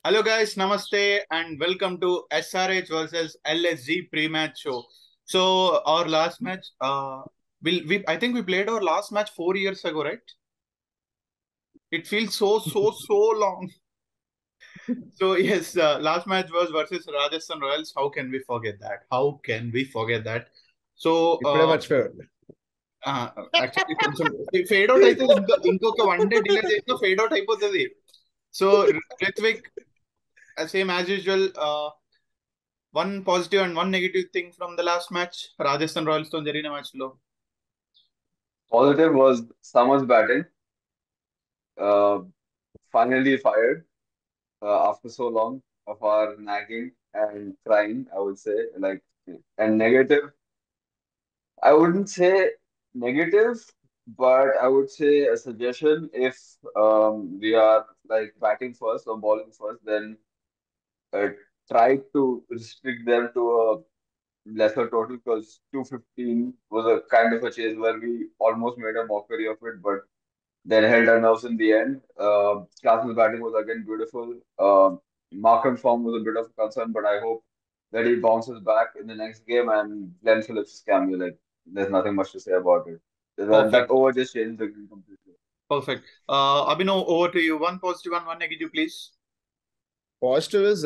Hello guys, namaste and welcome to SRH versus LSG pre-match show. So our last match, we I think we played our last match 4 years ago, right? It feels so long. So yes, last match was versus Rajasthan Royals. How can we forget that? How can we forget that? So ఇప్పుడే మర్చిపోయాడు. Actually కొంచెం fade out అయితే ఇంకొక one day delay చేసినా fade out అయిపోతుంది. So Ritvik, same as usual, one positive and one negative thing from the last match, Rajasthan Royals తో జరిగిన match లో. Positive was Summers batting. Uh, Finally fired after so long of our nagging and crying, I would say. And negative, I wouldn't say negative, but I would say a suggestion. If we are like batting first or bowling first, then uh, try to restrict them to a lesser total because 215 was a kind of a chase where we almost made a mockery of it, but then held our nerves in the end. Classen's batting was again beautiful. Markham's form was a bit of a concern, but I hope that he bounces back in the next game. And Glenn Phillips' cameo, like, there's nothing much to say about it. That Perfect. over just changed the game completely. Perfect. Abhinav, over to you. One positive and one negative, please. Positive is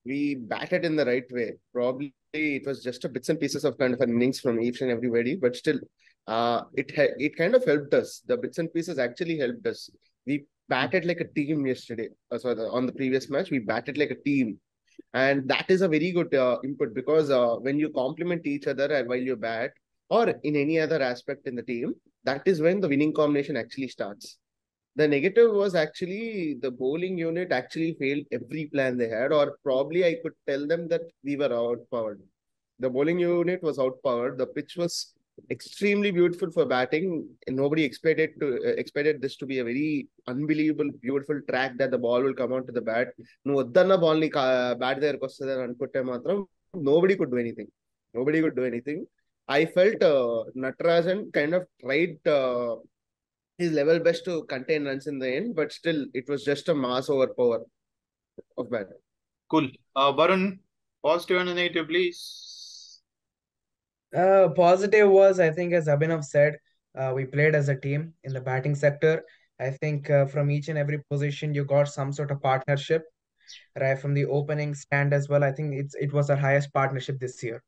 we batted in the right way. Probably it was just a bits and pieces of kind of an innings from each and everybody, but still, it kind of helped us. The bits and pieces actually helped us. We batted like a team yesterday. On the previous match, we batted like a team, and that is a very good input because when you complement each other and while you bat or in any other aspect in the team, that is when the winning combination actually starts. The negative was actually the bowling unit actually failed every plan they had, or probably I could tell them that we were outpowered. The bowling unit was outpowered. The pitch was extremely beautiful for batting. Nobody expected this to be a very unbelievable, beautiful track that the ball will come onto the bat. No, వద్దన్న ball ని bat దగ్గరకు వస్తుందని అనుకుంటే మాత్రం nobody could do anything. Nobody could do anything. I felt Natarajan kind of tried his level best to contain runs in the end, but still it was just a mass overpower of bat. Cool. Varun, positive and negative, please. Positive was, I think, as Abhinav said, we played as a team in the batting sector. I think from each and every position, you got some sort of partnership, right? From the opening stand as well. I think it was our highest partnership this year.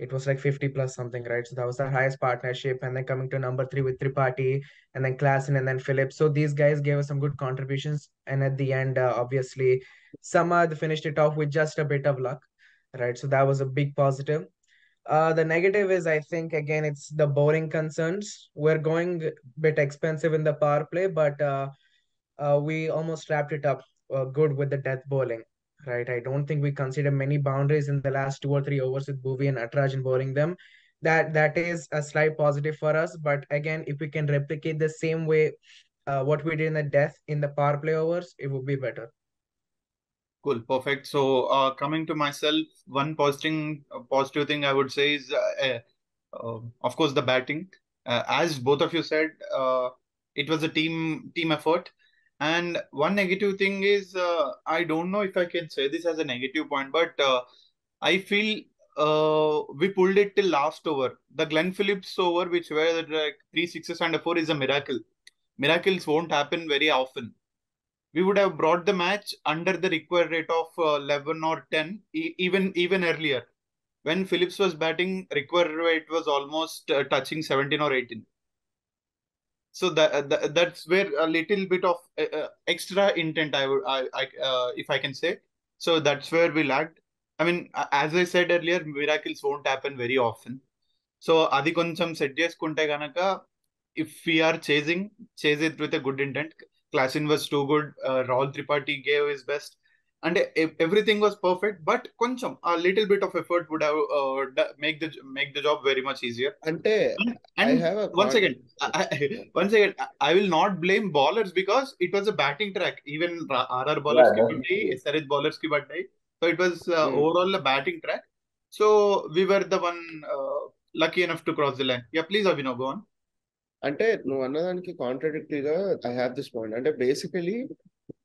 It was like 50 plus something, right? So that was our highest partnership. And then coming to number 3 with Tripathi, and then Klassen, and then Phillips. So these guys gave us some good contributions. And at the end, obviously, Samad finished it off with just a bit of luck, right? So that was a big positive. The negative is, I think, again, it's the bowling concerns. We're going a bit expensive in the power play, but we almost wrapped it up good with the death bowling, right? I don't think we consider many boundaries in the last 2 or 3 overs with Bhuvi and Atraj bowling them. That is a slight positive for us. But again, if we can replicate the same way what we did in the death in the power play overs, it would be better. Cool, perfect. So coming to myself, one positive thing I would say is, of course, the batting. As both of you said, it was a team effort. And one negative thing is, I don't know if I can say this as a negative point, but I feel we pulled it till last over. The Glenn Phillips over, which were like 3 6s and a 4, is a miracle. Miracles won't happen very often. We would have brought the match under the required rate of 11 or 10, even earlier. When Phillips was batting, required rate was almost touching 17 or 18. So that's where a little bit of extra intent if I can say. So that's where we lagged. I mean, as I said earlier, miracles won't happen very often. So అది కొంచెం set చేసుకుంటే గనక, if we are chase it with a good intent. Klassen was too good. Rahul Tripathi gave his best, and everything was perfect. But కొంచెం a little bit of effort would have make the job very much easier. Ante, And I have a once again, once again, I will not blame bowlers because it was a batting track. Even RR bowlers ki badai, SRH bowlers ki badai. So it was overall a batting track. So we were the one lucky enough to cross the line. Yeah, please, Abhinav, go on. అంటే నువ్వు అన్నదానికి కాంట్రడిక్టరీగా I have this point. అంటే basically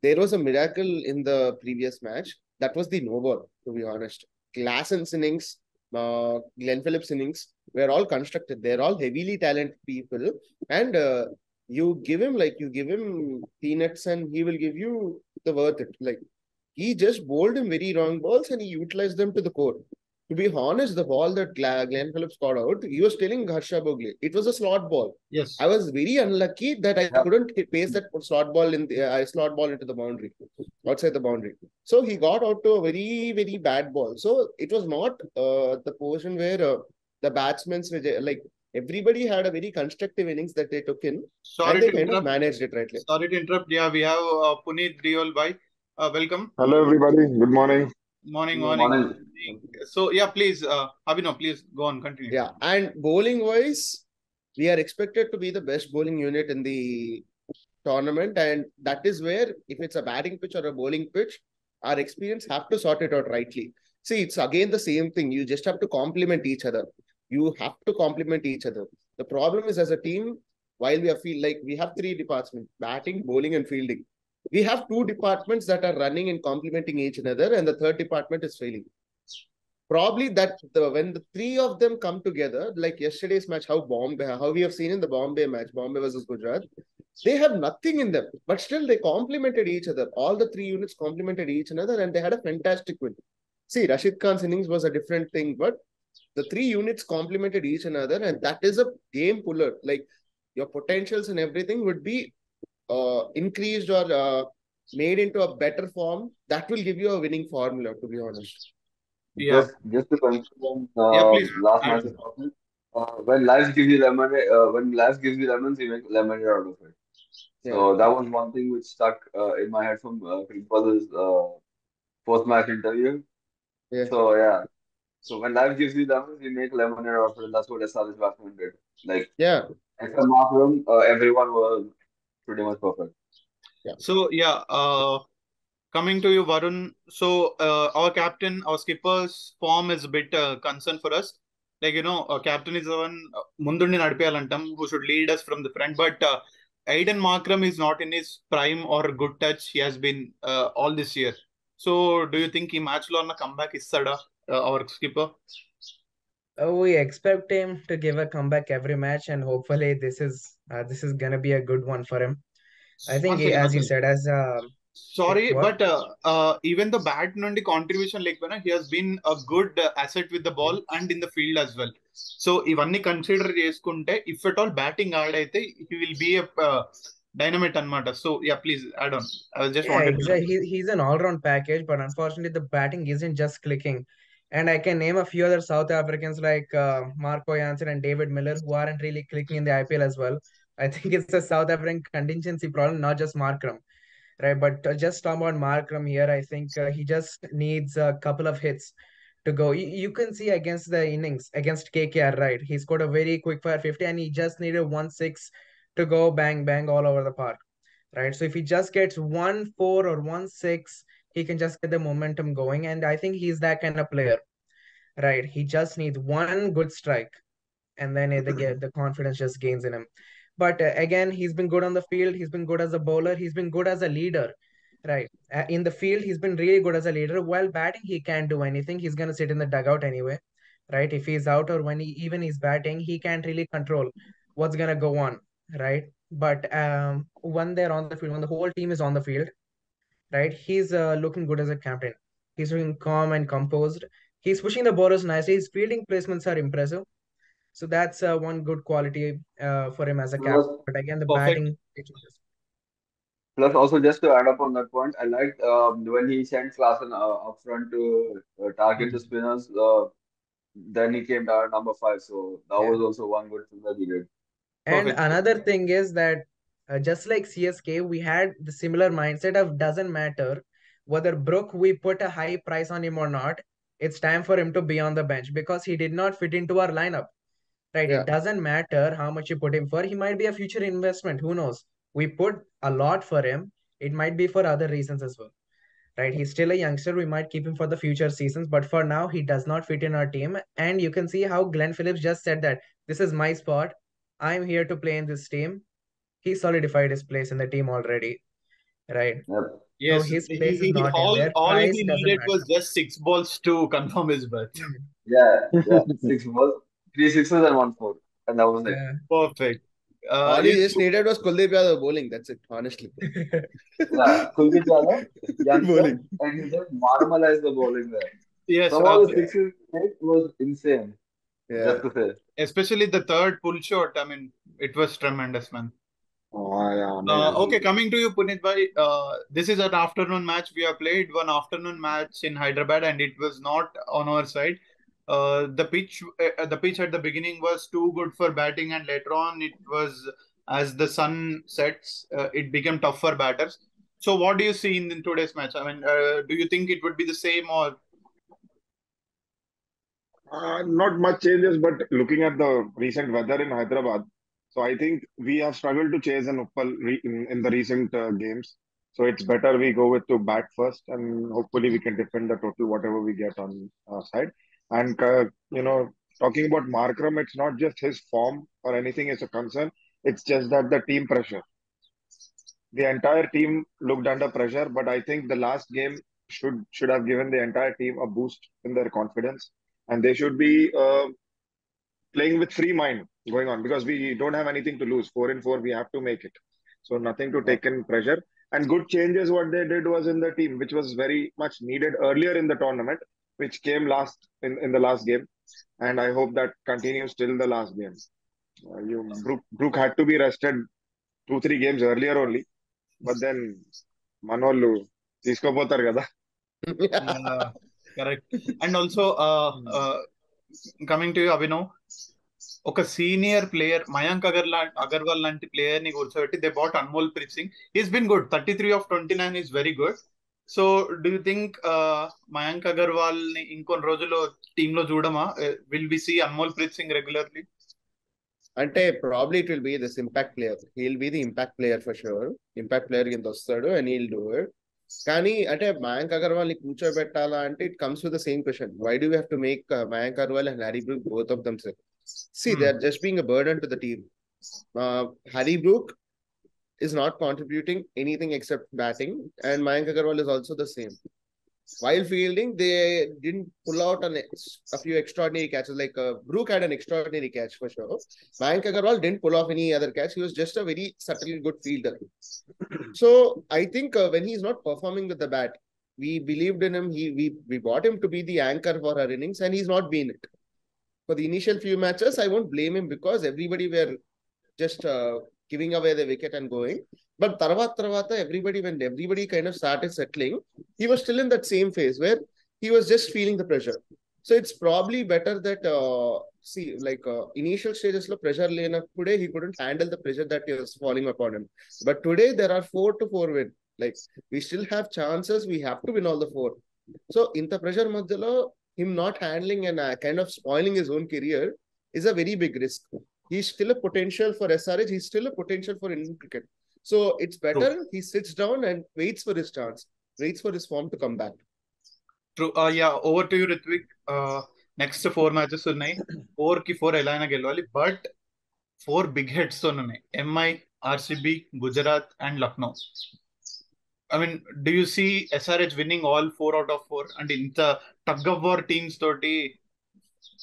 There was a miracle in the previous match. That was the no ball, to be honest. Glassen's innings, Glenn Phillips' innings were all constructed. They're all heavily talented people. And you give him peanuts and he will give you the worth it. Like, he just bowled him very wrong balls and he utilized them to the core. To be honest, the ball that Glenn Phillips got out, he was telling Harsha Bogle, it was a slot ball. Yes. I was very unlucky that I Yeah. couldn't pace that slot ball into the boundary, outside the boundary. So he got out to a very, very bad ball. So it was not the position where the batsmen were like, everybody had a very constructive innings that they took in Sorry and they to kind of interrupt. managed it rightly. Sorry to interrupt. Yeah, we have Puneet Riol bhai. Welcome. Hello, everybody. Good morning. Morning, No, morning. Morning. So yeah, please, Abhinav, please go on, continue. yeah, and bowling wise, we are expected to be the best bowling unit in the tournament, and that is where, if it's a batting pitch or a bowling pitch, our experience have to sort it out rightly. See, it's again the same thing. You just have to complement each other. You have to complement each other. The problem is, as a team, while we feel like we have three departments: batting, bowling, and fielding. We have two departments that are running and complementing each another, and the third department is failing. Probably when the three of them come together, like yesterday's match, how we have seen in the Bombay match, Bombay versus Gujarat, they have nothing in them, but still they complemented each other. All the three units complemented each another, and they had a fantastic win. See, Rashid Khan's innings was a different thing, but the three units complemented each another, and that is a game puller. Like, your potentials and everything would be increased or made into a better form. That will give you a winning formula, to be honest. Yeah, Just to confirm, yeah, please. last Add match's on. topic. When life gives you lemonade, when life gives you lemons, you make lemonade out of it. Yeah, So that was one thing which stuck in my head from Kripalu's post-match interview. yeah, So yeah, so when life gives you lemons, you make lemonade out of it. That's what SRH batsman did. Like, yeah, except Markram, everyone was pretty much perfect. yeah. So yeah, coming to you, Varun. So our captain, our skipper's form is a bit concern for us. Like, captain is the one mundundi nadipiyalantam who should lead us from the front. But Aiden Markram is not in his prime or good touch. He has been all this year. So do you think he match lo anna comeback istada, our skipper? We expect him to give a comeback every match, and hopefully this is gonna be a good one for him. I think, One second, as one you second. said, Sorry, what? but even the bat nundi contribution, like, he has been a good asset with the ball and in the field as well. So ఇవన్నీ consider చేసుకుంటే if at all batting ఆడైతే he will be a dynamite అన్నమాట. So yeah, please add on. I just Yeah, wanted to know. exactly. He's an all-round package, but unfortunately, the batting isn't just clicking. And I can name a few other South Africans like Marco Jansen and David Miller who aren't really clicking in the IPL as well. I think it's a South African contingency problem, not just Markram, right? But just talk about Markram here. I think he just needs a couple of hits to go. You can see against the innings against KKR, right? He scored a very quick fire 50, and he just needed 1-6 to go bang bang all over the park, right? So if he just gets 1-4 or 1-6, he can just get the momentum going. And I think he's that kind of player, right? He just needs one good strike, and then the confidence just gains in him. But again, he's been good on the field. He's been good as a bowler. He's been good as a leader, right? In the field, he's been really good as a leader. While batting, he can't do anything. He's gonna sit in the dugout anyway, right? If he's out or when even he's batting, he can't really control what's gonna go on, right? But when they're on the field, when the whole team is on the field, right? He's looking good as a captain. He's looking calm and composed. He's pushing the bowlers nicely. His fielding placements are impressive. So that's one good quality for him as a captain. Plus, But again, the Perfect. batting, it changes. plus also just to add up on that point, I liked when he sent Klassen up front to target the Mhm. spinners. Then he came down at number 5, so that Yeah. was also one good thing that he did. And Perfect. another thing is that just like CSK, we had the similar mindset of doesn't matter whether Brook we put a high price on him or not. It's time for him to be on the bench because he did not fit into our lineup. Right? yeah. It doesn't matter how much you put him for. He might be a future investment. Who knows? We put a lot for him. It might be for other reasons as well. Right? He's still a youngster. We might keep him for the future seasons, but for now, he does not fit in our team. And you can see how Glenn Phillips just said that this is my spot. I'm here to play in this team. He solidified his place in the team already. right? Yep. So Yes, his place is not in there. all Price he doesn't needed matter. was just 6 balls to confirm his berth. Yeah, yeah. 6 balls, 3 sixes and 1 4, and that was it. Yeah. Perfect. All he You just needed was Kuldeep Yadav bowling. That's it, honestly. Yeah, Kuldeep Yadav, youngster, Bowling. and he just marmalized the bowling there. yes, Some of the Yeah. sixes he hit was insane, Yeah. just to say. especially the third pull shot. I mean, it was tremendous, man. Oh, yeah, amazing. Okay, coming to you, Punit bhai. This is an afternoon match. We have played one afternoon match in Hyderabad, and it was not on our side. The pitch at the beginning was too good for batting, and later on, it was as the sun sets, it became tough for batters. So, what do you see in today's match? I mean, do you think it would be the same or? Not much changes, but looking at the recent weather in Hyderabad, so I think we have struggled to chase an Uppal in the recent games. So it's better we go with to bat first, and hopefully we can defend the total whatever we get on our side. And talking about Markram, it's not just his form or anything is a concern. It's just that the team pressure. The entire team looked under pressure, but I think the last game should have given the entire team a boost in their confidence, and they should be playing with free mind going on because we don't have anything to lose. 4-4, we have to make it. So nothing to take in pressure. And good changes. What they did was in the team, which was very much needed earlier in the tournament, which came last in the last game. And I hope that continues till the last game. Brook had to be rested 2-3 games earlier only, but then మనోళ్ళు తీసుకోపోతారు కదా. Yeah, correct. And also, coming to you, Abhinav, ఒక senior player Mayank Agarwal లాంటి player ని కూర్చోబెట్టి they bat Anmolpreet Singh is been good 33 of 29 is very good. So do you think Mayank Agarwal ని ఇంకొన్ని రోజుల్లో team లో చూడమా? Will we see Anmolpreet Singh regularly? అంటే probably it will be this impact player. He'll be the impact player for sure. Impact player కింద వస్తాడు and he'll do it. కానీ అంటే మయాంక్ అగర్వాల్ ని కూర్చోబెట్టాలా అంటే it comes with the same question. Why do have to make Mayank Agarwal and Harry Brook both of them self? See, they are just being a burden to the team. Harry Brook is not contributing anything except batting, and Mayank Agarwal is also the same. While fielding, they didn't pull out a few extraordinary catches. Like Brook had an extraordinary catch for sure. Mayank Agarwal didn't pull off any other catch. He was just a very subtle good fielder. So I think when he's not performing with the bat, we believed in him. We bought him to be the anchor for our innings, and he's not been it. For the initial few matches, I won't blame him because everybody were just giving away the wicket and going. But tarvata, when everybody kind of started settling, he was still in that same phase where he was just feeling the pressure. So it's probably better that, initial stages of pressure today, he couldn't handle the pressure that was falling upon him. But today, there are 4-4 win. Like, we still have chances. We have to win all the 4. So, in the pressure madhyalo, him not handling and kind of spoiling his own career is a very big risk. He's still a potential for SRH. He's still a potential for Indian cricket. So it's better he sits down and waits for his chance, waits for his form to come back. True. Yeah, over to you, Ritvik. Next 4 matches ఉన్నాయి. 4కి 4 ఎలా అయినా గెలవాలి, but 4 big heads తో ఉన్నాయి. MI, RCB, Gujarat and Lucknow. I mean, do you see SRH winning all 4 out of 4? And in the tug of war teams, toti,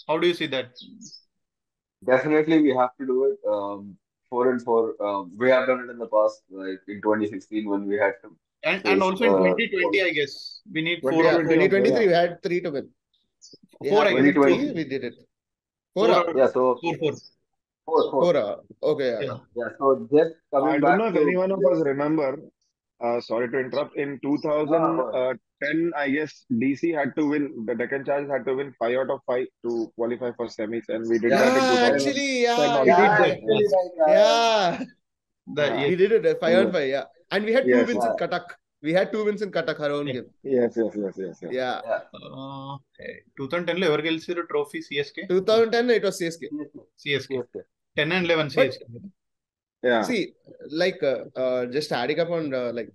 how do you see that? Definitely, we have to do it. 4-4. We have done it in the past, like in 2016 when we had to And face. also in 2020, I guess we need 4 Yeah, out of 2023 we had 3 to win. We 4. had I guess 2020. 3, we did it. 4 4 out Yeah, so 4. 4-4. 4 Okay, yeah. Yeah. Yeah, so just I coming don't back know if to anyone of us remember. Sorry to interrupt. In no, go ahead. 2010, I guess DC had to win. The Deccan Chargers had to win 5 out of 5 to qualify for semis, and we did Yeah, that in Yeah, 2010 actually, yeah, we also. did yeah, that. actually, Yes. like, Yeah, yeah, Yes. we did it 5 on 5, yeah. And we had 2 Yes, wins yeah, in Cuttack. We had 2 wins in Cuttack, our own Yeah. game. yes. Yeah. yeah. 2010 లో ఎవరు గెలిచారు trophy? CSK. 2010, it was CSK. CSK. CSK. 10 and 11 But CSK. Yeah. see, like, just adding up on,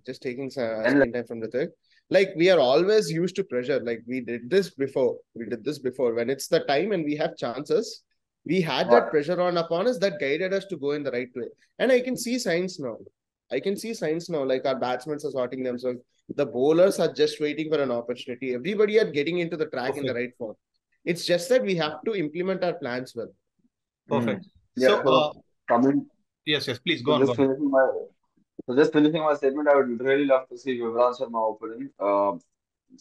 just taking And screen time from the third, like, we are always used to pressure. Like, we did this before. When it's the time and we have chances, we had that yeah, pressure on upon us that guided us to go in the right way. And I can see signs now. I can see signs now, like our batsmen are sorting themselves. The bowlers are just waiting for an opportunity. Everybody are getting into the track in the Perfect. right form. It's just that we have to implement our plans well. Perfect. Yeah. So, So coming, yes, please go so on, go just on. finishing my, so just finishing my statement, I would really love to see Vivian Sharma opening.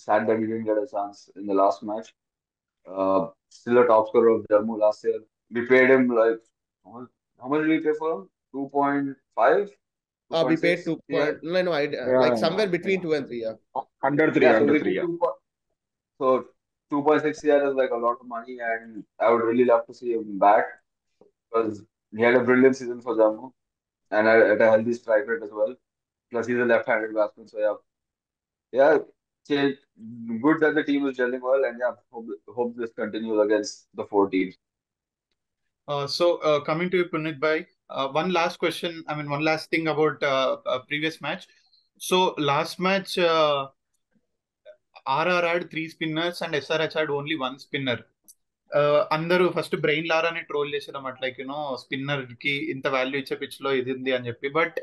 Sad that he didn't get a chance in the last match. Still a top scorer of Jammu last year. We paid him like how much did we pay for him? 2.5, We paid 2.6 2 CR. point, no, I like Yeah, somewhere between yeah. 2 and 3. Yeah. Under three, Yeah, so under we three. paid Yeah. 2. So 2.6 CR is like a lot of money, and I would really love to see him back because he had a brilliant season for Jammu and at a healthy strike rate as well. Plus, he's a left-handed batsman, so yeah, change, good that the team is gelling well, and yeah, hope this continues against the 4 teams. So, coming to you, Punit bhai, one last question. I mean, one last thing about previous match. So, last match, RR had 3 spinners and SRH had only 1 spinner. అందరూ first brain లారాని troll చేశారు అన్నమాట, like spinner కి ఇంత value ఇచ్చే pitch లో ఇది ఉంది అని చెప్పి. But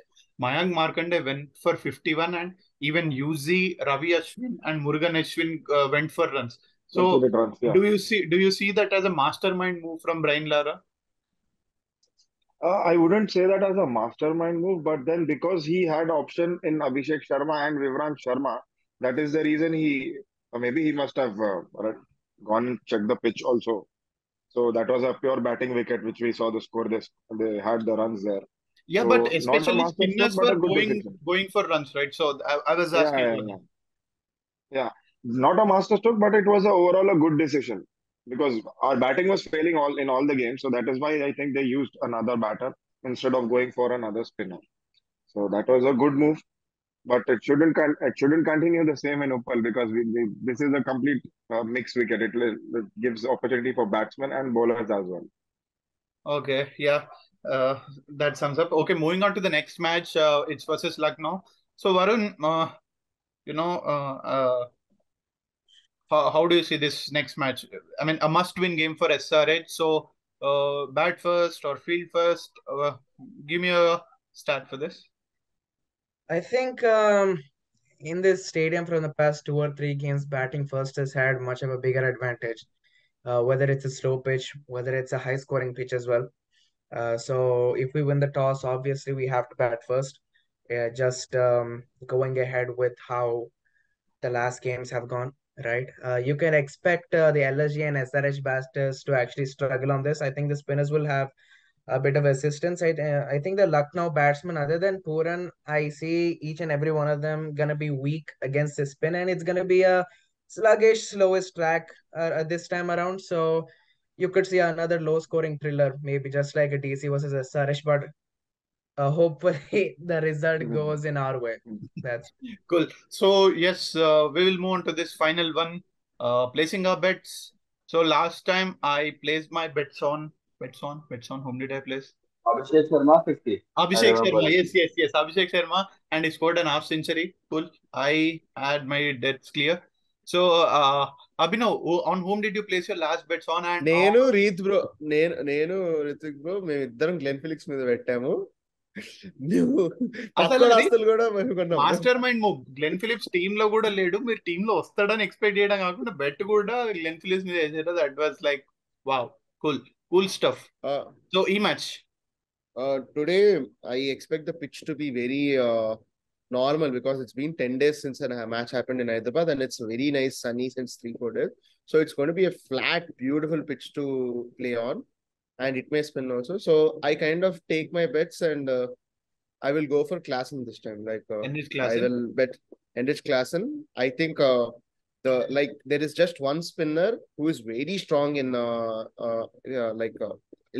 Mayank Markande went for 51 and even UG, Ravi Ashwin and Murugan Ashwin went for runs. So Went for the runs. Yeah. do you see that as a mastermind move from Brian Lara? I wouldn't say that as a mastermind move, but then because he had option in Abhishek Sharma and Vivrant Sharma, that is the reason maybe he must have gone and checked the pitch also. So that was a pure batting wicket, which we saw the score. They had the runs there. Yeah, but So not a especially master stroke, spinners but were a good going decision. going for runs, right? So I was Yeah, asking yeah, about yeah. that. Yeah, not a master stroke, but it was overall a good decision because our batting was failing all in all the games. So that is why I think they used another batter instead of going for another spinner. So that was a good move, but it shouldn't continue the same in Uppal because this is a complete mixed wicket. It gives opportunity for batsmen and bowlers as well. Okay, yeah, that sums up. Okay, moving on to the next match. It's versus Lucknow. So Varun, you know, how do you see this next match? I mean, a must-win game for SRH. So, bat first or field first? Give me a stat for this. I think in this stadium from the past 2 or 3 games, batting first has had much of a bigger advantage. Whether it's a slow pitch, whether it's a high scoring pitch as well. So if we win the toss, obviously we have to bat first. Just going ahead with how the last games have gone, right? You can expect the LSG and SRH batters to actually struggle on this. I think the spinners will have a bit of assistance. I think the Lucknow batsmen, other than Puran, I see each and every one of them gonna be weak against the spin, and it's gonna be a sluggish, slowest track this time around. So you could see another low-scoring thriller, maybe just like a DC versus SRH, but hopefully the result Mhm. goes in our way. That's Cool. So yes, we will move on to this final one. Placing our bets. So last time I placed my bets on. Whom did I place? Abhishek Sharma 50. I Abhishek remember Sharma. it. Yes. Abhishek Sharma, and he scored an half century. Cool. I had my debts clear. So, Abhinav, on whom did you place your last bets on? And నేను రీత్ bro నేను Hrithik bro మేమిద్దరం Glenn Felix మీద పెట్టాము. నువ్వు అసలు పక్కోడు అది ఆస్తులు కూడా మేము కొన్నాము. Master mind move. Glenn Phillips team లో కూడా లేడు, మీరు టీమ్ లో వస్తాడని ఎక్స్పెక్ట్ చేయడం కాకుండా బెట్ కూడా గ్లెన్ ఫిలిప్స్ మీద వేసారు. That was like wow, cool stuff. So ఈ match Today I expect the pitch to be very normal because it's been 10 days since a match happened in Hyderabad and it's very nice sunny since 3-4 days. So it's going to be a flat, beautiful pitch to play on and it may spin also. So I kind of take my bets and I will go for Klassen this time. Like enrich I Klaasen. will bet Enrich Klassen. I think there is just one spinner who is very strong in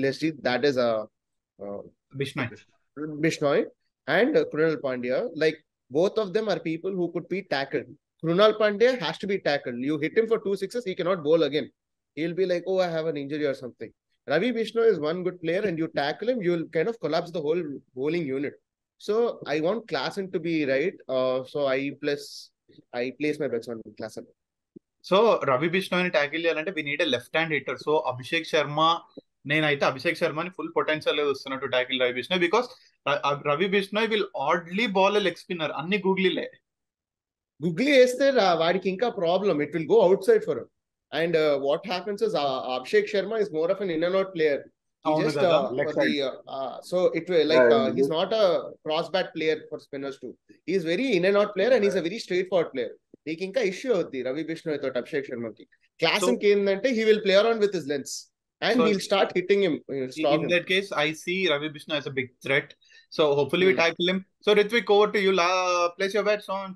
LSG. That is uh, Bishnoi. Bishnoi and Krunal Pandya. Like both of them are people who could be tackled. Krunal Pandya has to be tackled. You hit him for 2 sixes, he cannot bowl again. He'll be like, oh, I have an injury or something. Ravi Bishnoi is one good player, and you tackle him, you'll kind of collapse the whole bowling unit. So I want Klassen to be right. So I place my bets on Klassen. So Ravi బిష్ణోయ్ని tackle చేయాలంటే we need a left hand hitter. So Abhishek Sharma, నేనైతే అభిషేక్ శర్మని full potential చూస్తున్నా to tackle Ravi Bishnoi because Ravi Bishnoi will oddly ball a leg spinner. Anni googly le. Googly వేస్తే వాడికి ఇంకా problem. It will go outside for him. And what happens is Abhishek Sharma is more of an in and out player. He అవును just కదా. for Left the side. so it will like Yeah, he's not a cross bat player for spinners too. He is very in and out player and he's a very straightforward player. నీకు ఇంకా issue అవుద్ది రవి బిష్ణోయ్ తోటి Abhishek శర్మకి. Class So- ఏంటంటే he will play around with his lengths and So- he'll start hitting him. Stop In him. that case, I see Ravi Bishnoi as a big threat. So hopefully we Hmm. tackle him. So Ritvik, over to you. Place your bets on.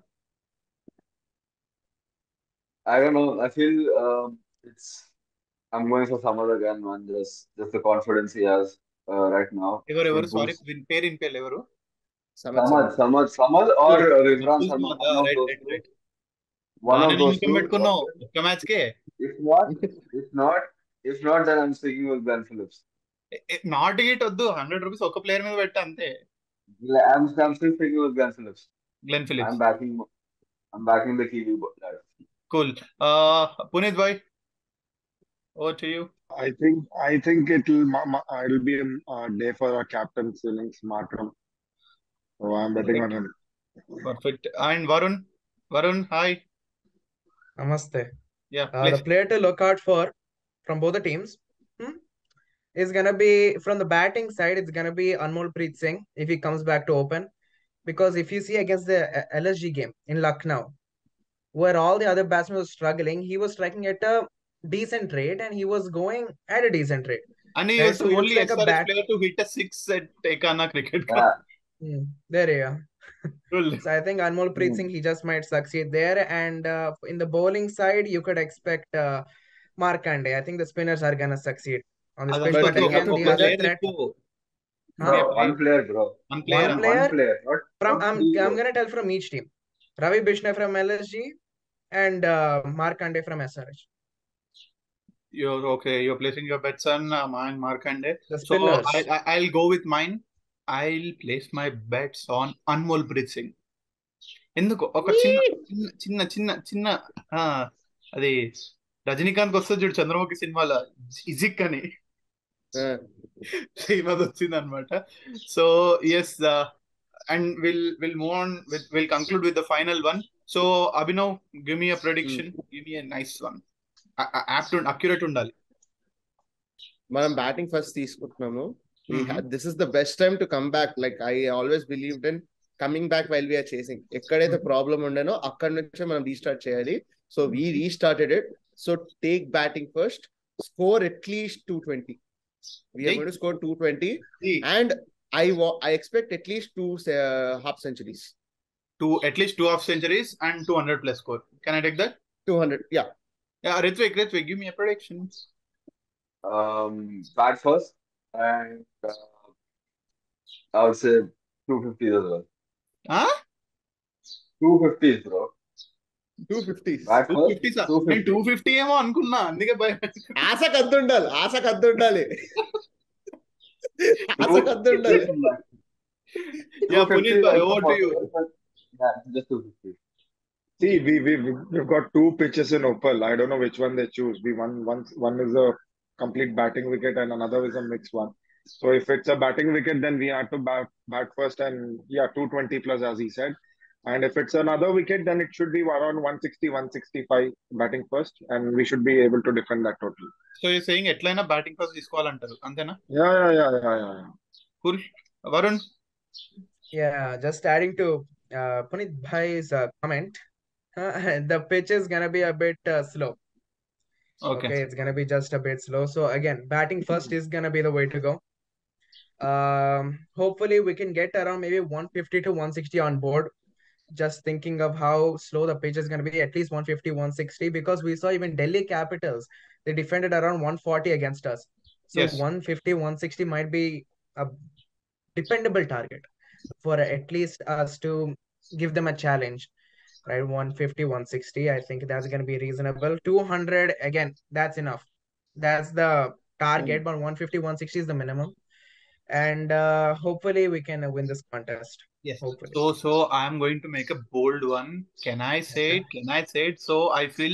I don't know. I feel I'm going for Samad again, man. Just the confidence he has right now. ఎవరు Should sorry boost. పేరు in పేరు ఎవరు? Samad or Vimran Abdul Sharma. Samad, One of right, those right, two. right. One బాగానే of those నమ్మకం two. పెట్టుకున్నావు ఒక్క match K. If not, if not, if not, then I'm sticking with Glenn Phillips. Not gate వద్దు, ₹100 ఒక player మీద పెట్టా అంతే. I'm still sticking with Glenn Phillips. Glenn Phillips. I'm backing the Kiwi lad. Cool. Puneet bhai, over to you. I think it'll be a day for our captain's innings, Markram. So I'm betting on him. Perfect. And Varun, hi. Namaste. Yeah, The please. player to look out for from both the teams is gonna be from the batting side. It's gonna be Anmolpreet Singh if he comes back to open, because if you see against the LSG game in Lucknow, where all the other batsmen were struggling, he was striking at a decent rate and he was going at a decent rate. And he Right, was so the he looks only like a SRH bat. player to hit a 6 at Ekana Cricket Yeah. Club. There you are. Cool. So I think Anmolpreet Singh, he just might succeed there. And in the bowling side, you could expect Markande. I think the spinners are gonna succeed on the spin. అదంతా But you again, have to the play other that. threat. Bro, one player, bro. One player. One and player One player. from Not I'm three, bro. gonna tell from each team. Ravi Bishnoi from LSG and Markande from SRH. You're okay. You're placing your bets on mine, Markande. The So spinners. I'll go with mine. I'll place my bets on Anmolpreet Singh. ఎందుకు ఒక చిన్న చిన్న చిన్న చిన్న చిన్న ఆ, అది రజనీకాంత్ వస్తుంది చూడు చంద్రముఖి సినిమాలో ఇజిక్ అని అది వచ్చింది అనమాట. So yes, and will move on will conclude with the final one. So Abhinav, give me a prediction, give me a nice one. Accurate ఉండాలి. మనం బ్యాటింగ్ ఫస్ట్ తీసుకుంటున్నాము. This is the best time to come back. Like I always believed in coming back while we are chasing. ఎక్కడైతే problem ఉండేనో అక్కడ నుంచే మనం restart చేయాలి. So we restarted it. So take batting first, score at least 220. We are going to score 220 and I expect at least two half centuries. At least 2 half centuries and 200 plus score. Can I take that? 200, yeah. Yeah, Ritvik, give me a prediction. Bat first, and I would say 250 as well. Huh? 250s, bro. 250s. Bat first, 250 sir. 250. నేను 250 ఏమో అనుకున్నా, అందుకే భయం. ఆశ కద్దుండాలి. Yeah, Puneet bhai, over to you. Yeah, just 250. See, we've got 2 pitches in Opal. I don't know which one they choose. One is a complete batting wicket and another is a mixed one. So if it's a batting wicket, then we have to bat first, and yeah, 220 plus as he said. And if it's another wicket, then it should be around 160, 165 batting first, and we should be able to defend that total. So you're saying ఎట్లయినా batting first తీసుకోవాలంటారు, అంతేనా? Yeah. Cool. Varun? Yeah, just adding to Puneet Bhai's comment. The pitch is gonna be a bit slow. Okay. It's gonna be just a bit slow. So again, batting first is gonna be the way to go. Hopefully we can get around maybe 150 to 160 on board. Just thinking of how slow the pitch is going to be, at least 150, 160, because we saw even Delhi Capitals, they defended around 140 against us. So Yes. 150, 160 might be a dependable target for at least us to give them a challenge, right? 150, 160, I think that's going to be reasonable. 200, again, that's enough. That's the target, but 150, 160 is the minimum. And hopefully we can win this contest. Yes. Hopefully. So I'm going to make a bold one. Can I say it? So I feel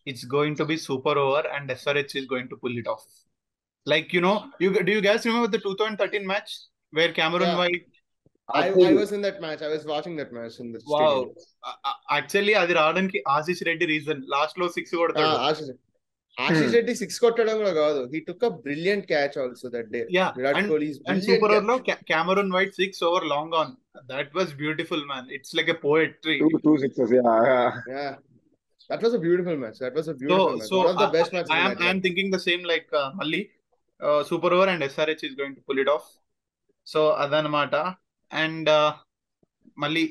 it's going to be super over and SRH is going to pull it off. Like, do you guys remember the 2013 match where Cameron Yeah. White I was in that match. I was watching that match in the wow stadium. Actually అది రావడానికి Ashish Reddy reason last లో 6 కొడతాడు. Ashish Reddy 6 కొట్టడం కూడా కాదు. He took a brilliant catch also that day. Yeah, Virat Kohli's and brilliant Super Over lo catch. Cameron White 6 over long on. That was beautiful, man. It's like a poetry. Two sixes, yeah. Yeah. That was a beautiful match. That was a beautiful match. One of the best matches in I am thinking the same like Malli. Super Over and SRH is going to pull it off. So అదనమాట. And మళ్ళీ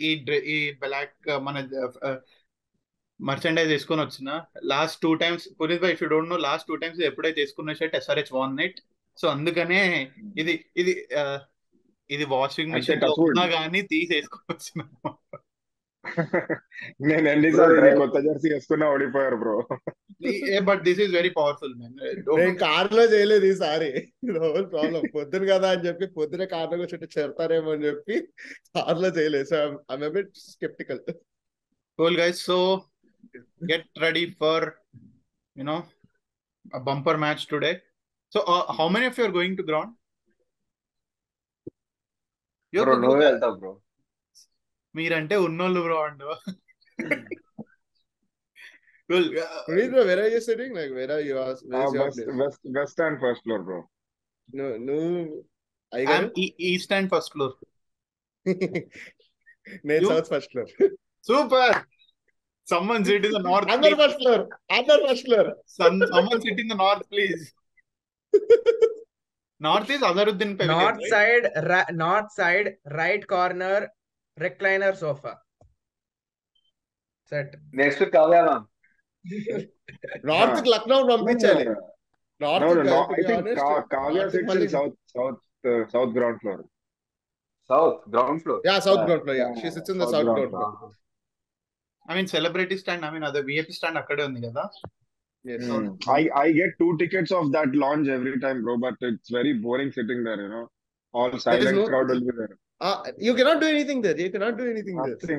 ఈ black మన merchandise వేసుకొని వచ్చిన last 2 times Puneeth భాయ్, if you don't know, last 2 times ఎప్పుడైతే వేసుకున్న shirt SRH won it. So అందుకనే ఇది ఇది ఇది వాషింగ్ మిషన్ లో ఉన్నా గానీ తీసేసుకొని వచ్చిన. నేను ఎన్నిసార్లు కొత్త జెర్సీ వేసుకున్నా ఓడిపోయారు bro. But this is very powerful man. నేను కార్ లో చేయలేదు ఈసారి. ప్రాబ్లం పొద్దున కదా అని చెప్పి పొద్దున కార్ లో కూర్చుంటే చెడతారేమో అని చెప్పి కార్ లో చేయలేదు. So I'm a bit skeptical. Cool guys, so get ready for a bumper match today. So how many of you are going to ground? Bro, no వెళ్తా bro. మీరంటే ఉన్నోళ్ళు bro and. Cool. Puneet bro, where are you sitting? Like where are you? Where's your place? West and first floor bro. No, I'm east and first floor. నేను south first floor. Super. Someone sit in the north. Under first floor. Someone sit in the north, please. North is Azharuddin pe. North side, right corner, recliner sofa. Set. Next to Kavya ma'am. North కి లక్నో పంపించాలి. No. I think Kavya sits in south ground floor. South ground floor. Yeah, south ground floor. Yeah, she sits in the south ground floor. I mean celebrity stand. I mean other VIP stand akkade undi kada. Yes. I get 2 tickets of that lounge every time bro, but it's very boring sitting there, all silent crowd will be there. You cannot do anything there.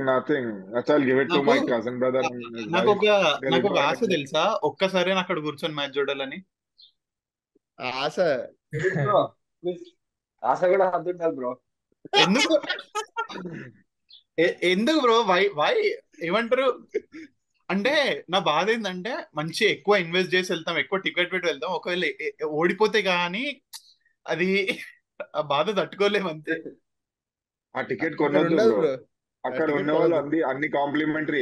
Nothing. I'll give it to my cousin brother. నాకు ఒక ఆశ తెలుసా, ఒక్కసారి అక్కడ కూర్చొని match చూడాలని ఆశ. ఆశ కూడా హద్దుండాలి bro. ఎందుకు bro? Why ఏమంటారు అంటే, నా బాధ ఏంటంటే మంచి ఎక్కువ ఇన్వెస్ట్ చేసి వెళ్తాం, ఎక్కువ టికెట్ పెట్టి వెళ్తాం, ఒకవేళ ఓడిపోతే గానీ అది ఆ బాధ తట్టుకోలేము అంతే. ఆ టికెట్ కొనొద్దు బ్రో. అక్కడ ఉన్న వాళ్ళు అన్ని కాంప్లిమెంటరీ.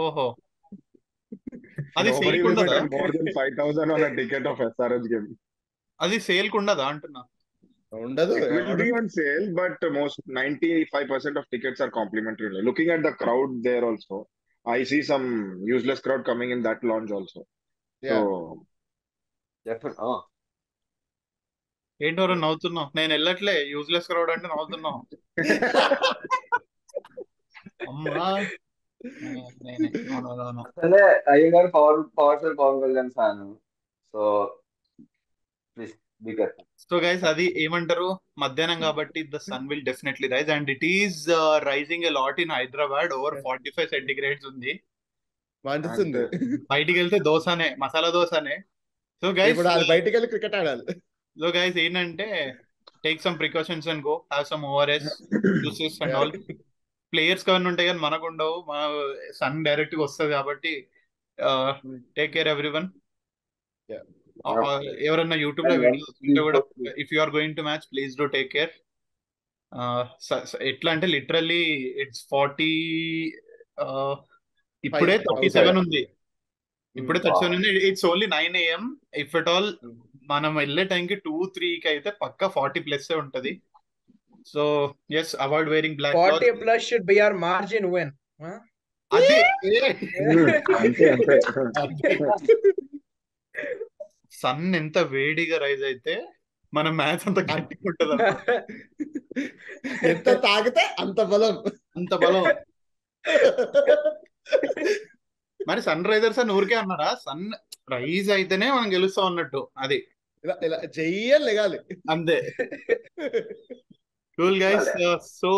ఓహో, అది సేల్ ఉండదా? more than 5,000 on a ticket of SRH game. అది సేల్ ఉండదా అంటున్నా? ఉండదు. It will be on sale, but most 95% of tickets are complimentary. Looking at the crowd there also, I see some useless crowd coming in that lounge also. Yeah. So definitely. ఏంటో నవ్వుతున్నావు? నేను వెళ్ళట్లే. Useless crowd అంటే నవ్వుతున్నావు. అమ్మా అసలే అయ్యగారు Pawan Kalyan fan. So please be careful. So guys, అది ఏమంటారు, మధ్యాహ్నం కాబట్టి the sun will definitely rise, and it is rising a lot in Hyderabad. Over 45 centigrades ఉంది. బయటికి వెళ్తే దోసనే, మసాలా దోసనే. సో గైస్, బయటికి వెళ్ళి క్రికెట్ ఆడాలి. సో గైస్ ఏంటంటే, take some precautions and go have some ORS juices and all. Players కవన్నీ ఉంటాయి కానీ మనకు ఉండవు. మన సన్ డైరెక్ట్ గా వస్తుంది కాబట్టి టేక్ కేర్ ఎవ్రీవన్. ఎవరన్నా యూట్యూబ్ లో వీడియోస్ ఉంటే కూడా, if you are going to match, please do take care. ఎట్లా అంటే లిటరల్లీ ఇట్స్ 40, ఇప్పుడే 37 ఉంది. ఇప్పుడే 37 ఉంది. It's only 9 AM. If at all మనం వెళ్ళే టైంకి 2-3కి అయితే పక్కా 40+ ఉంటది. So yes, avoid wearing black. 40+ should be our margin win. అది సన్ ఎంత వేడిగా రైజ్ అయితే మన మ్యాచ్ అంత గట్టిగా ఉంటది. ఎంత తాగితే అంత బలం. మరి సన్ రైజర్స్ అని ఊరికే అన్నారా? సన్ రైజ్ అయితేనే మనం గెలుస్తాం అన్నట్టు. అది ఇలా చెయ్యాలి, లెగాలి అంతే. Cool guys, so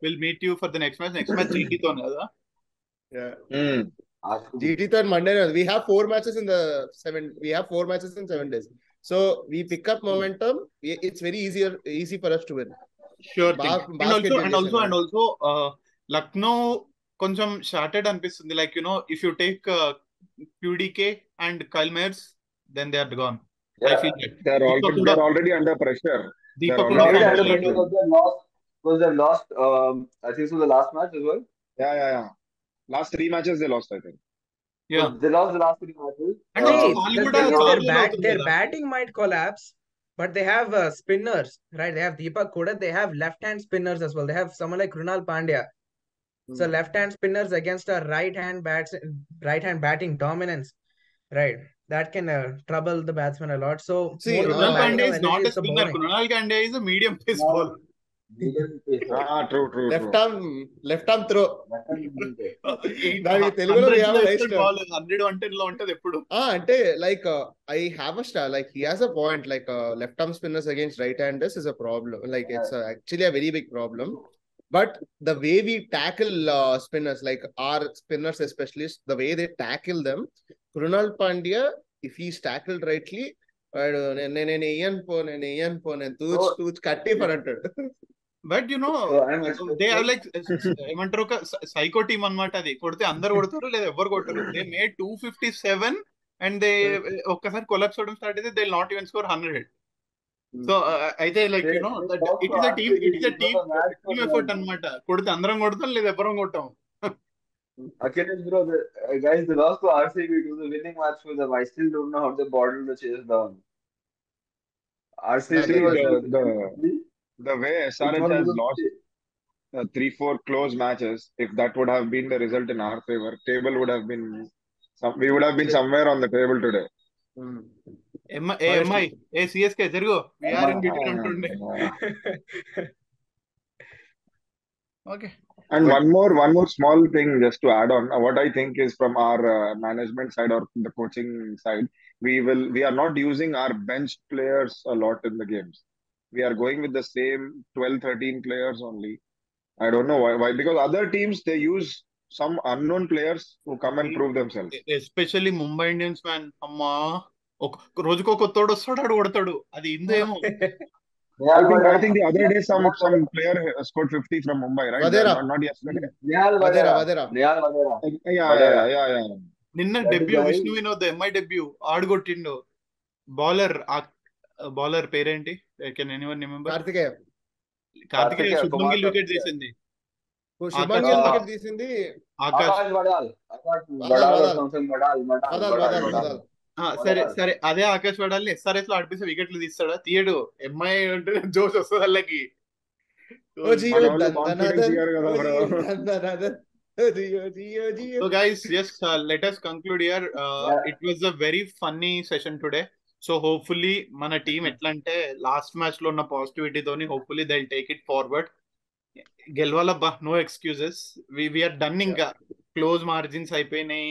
we'll meet you for the next match. Next match GT తోనే కదా? GT తో Monday. We have 4 matches in 7 days. So we pick up momentum. It's very easy for us to win. Sure thing. basket build చేశారు. And also Lucknow కొంచెం shattered అనిపిస్తుంది. Like, if you take QDK and Kyle Mayers, then they are gone. I Yeah. feel that. They're already under pressure. Deepak They're కూడా Already already under under pressure pressure. because they lost, I think so the last match as well. Yeah. Last 3 matches they lost, I think. Yeah. So they lost the last 3 matches. And also See, వాళ్ళు the కూడా thing is చాలా lose their అవుతుంది కదా. batting might collapse, but they have spinners, right? They have Deepak Kuda. They have left-hand spinners as well. They have someone like Krunal Pandya. So left-hand spinners against a right-hand batting dominance, right? That can trouble the batsman a lot. So See, more of the Krunal batting Pandya of is energy not a is the spinner. bowling. Krunal Pandya is a medium pace Now, bowler. medium pacer. True. Left arm throw. Left-hand medium pacer. దానికి తెలుగులో we have a 100 nice term. ball 100 110 లో ఉంటది ఎప్పుడు. అంటే like I have a star, like he has a point, like left arm spinners against right handers is a problem, like it's actually a very big problem. But the way we tackle spinners, like our spinners especially, the way they tackle them, Krunal Pandya, if he's tackled rightly, నేను వేయను పో నేను తూచ్ కట్టి పని అంటాడు. But So I'm they have expecting like ఏమంటారు ఒక psycho team అన్నమాట. అది కొడితే అందరు కొడతారు లేదా ఎవరు కొట్టరు. దే మేడ్ 257 అండ్ దే ఒక్కసారి కొలాప్స్ అవడం స్టార్ట్ అయితే they not even score 100. So అయితే like they lost it to is a team RCB. It was a match for effort అన్నమాట. కొడితే అందరం కొడతాం లేదా ఎవరం కొట్టాం. Achilles, bro, guys, they lost to RCB. It was a winning match for them. I still don't know how they bottled the chase down. RCB See, was the way it SRH was has because lost 3-4 close matches, if that would have been the result in our favor, table would have been we would have been somewhere on the table today. MI CSK జరుగు we are in between అంటుండే. Okay. And one more small thing just to add on, what I think is from our management side or the coaching side, we are not using our bench players a lot in the games. We are going with the same 12-13 players only. I don't know why, because other teams they use some unknown players who come and prove themselves. Especially Mumbai Indians man, అమ్మా ఒక రోజుకో కొత్తోడు వస్తాడు ఆడు కొడతాడు. అది ఇందేమో. I think the other day some player scored 50 from Mumbai, right? Vadera. Not yesterday. Vadera. Nehal Vadera. Yeah. నిన్న That debut guy- Vishnu Vinod MI debut ఆడుగొట్టిండు. Bowler పేరేంటి? Can anyone remember? Karthikeya Karthikeya Shubman Kumar Gill wicket Karthikeya. తీసింది. శుభన్ గిల్ వికెట్ తీసింది. Akash Akash Badal. Akash Badal, Badal or Badal. something. Badal. సరే అదే ఆకాష్ పడాలి SRS లో ఆడిపిస్తే వికెట్లు తీస్తాడా? తీయడు. ఎంఐ అంటే జోష్ వస్తుంది వాళ్ళకి. So guys, just let us conclude here. It was a very funny session today. So hopefully మన టీం ఎట్లా అంటే లాస్ట్ మ్యాచ్ లో ఉన్న పాజిటివిటీ తోని hopefully they'll take it forward. గెలవాలబ్బా, నో ఎక్స్క్యూజెస్. We are done. ఇంకా క్లోజ్ మార్జిన్స్ అయిపోయినాయి,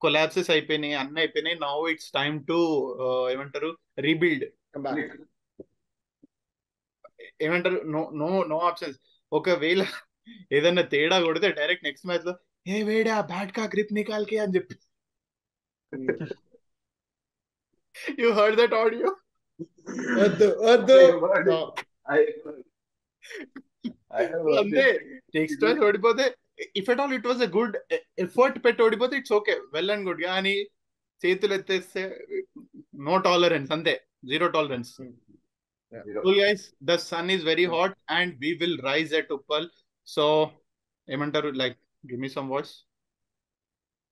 collapses అయిపోయినాయి, అన్ని అయిపోయినాయి. నౌ ఇట్స్ టైమ్ టు ఏమంటారు రీబిల్డ్. ఏమంటారు నో ఆప్షన్స్. ఒకవేళ ఏదైనా తేడా కొడితే డైరెక్ట్ నెక్స్ట్ మ్యాచ్ లో ఏ వేడా బ్యాట్ కా గ్రిప్ నికాల్కి అని చెప్పి. You heard that audio? అంతే. నెక్స్ట్ మ్యాచ్ ఓడిపోతే if at all it was a good effort పెట్టి ఓడిపోతే it's okay, well and good. కానీ చేతులు ఎత్తేస్తే నో టాలరెన్స్, అంతే, zero tolerance. Cool guys, the sun is very hot and we will rise at Uppal. So ఏమంటారు, like give me some words.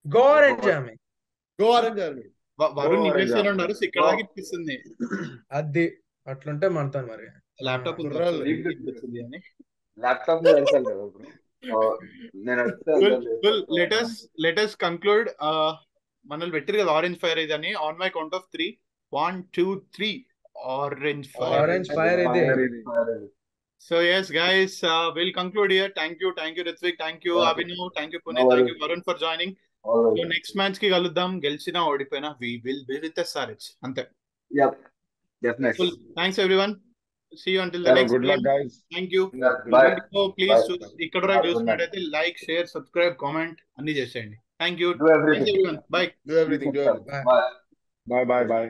Go Orange Army. Varun English ఉన్నారు, ఇక్కడ దాకా ఇప్పిస్తుంది. అది అట్లుంటే మనతాను మరి. ల్యాప్టాప్ అని ల్యాప్టాప్ లో పెడతాను కదా ఇప్పుడు. నేను let us conclude. మనల్ని పెట్టిరు కదా ఆరెంజ్ ఫైర్ ఇది అని. On my count of 3, 1, 2, 3 orange fire. So yes guys, we'll conclude here. Thank you Ritvik, thank you Abhinav, thank you Puneet, thank you Varun for joining. So next match కి కలుద్దాం. గెలిచినా ఓడిపోయినా we will be with SRH, అంతే. Yep, definitely. Cool. Thanks everyone. See you until the next Good luck guys. Thank you. Bye. Please ఇక్కడ చూసినట్టయితే like, share, subscribe, comment అన్ని చేసేయండి. Thank you. Do everything. Thanks everyone. Bye. Do everything. Bye. Bye.